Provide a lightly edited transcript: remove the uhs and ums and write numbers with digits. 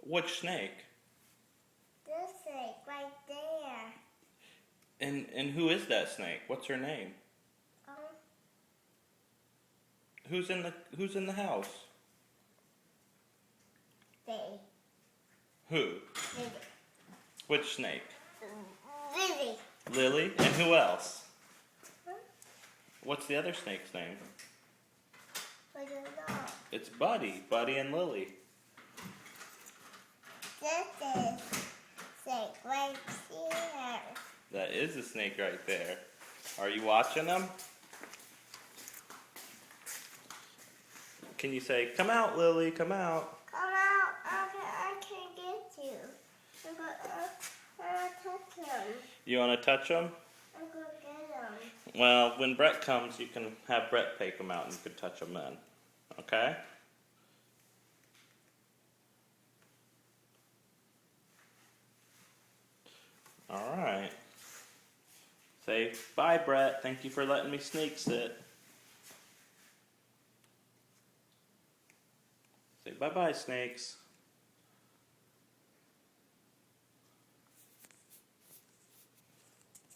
Which snake? This snake right there. And who is that snake? What's her name? Um, Who's in the house? they. Who? Lily. Which snake? Lily. Lily. And who else? Huh? What's the other snake's name? I don't know. It's Buddy. Buddy and Lily. This is snake right here. That is a snake right there. Are you watching them? Can you say, "Come out, Lily, come out"? Come out. I can't get you. I'm gonna touch him. You want to touch them? I'm gonna get him. Well, when Brett comes, you can have Brett take them out and you can touch them then. Okay? All right. Say, "Bye, Brett. Thank you for letting me snake sit." Say, "Bye-bye, snakes."